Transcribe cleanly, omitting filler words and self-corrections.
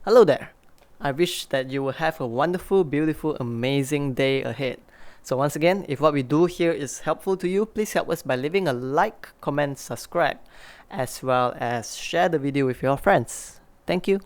Hello there. I wish that you will have a wonderful, beautiful, amazing day ahead. So once again, if what we do here is helpful to you, please help us by leaving a like, comment, subscribe, as well as share the video with your friends. Thank you.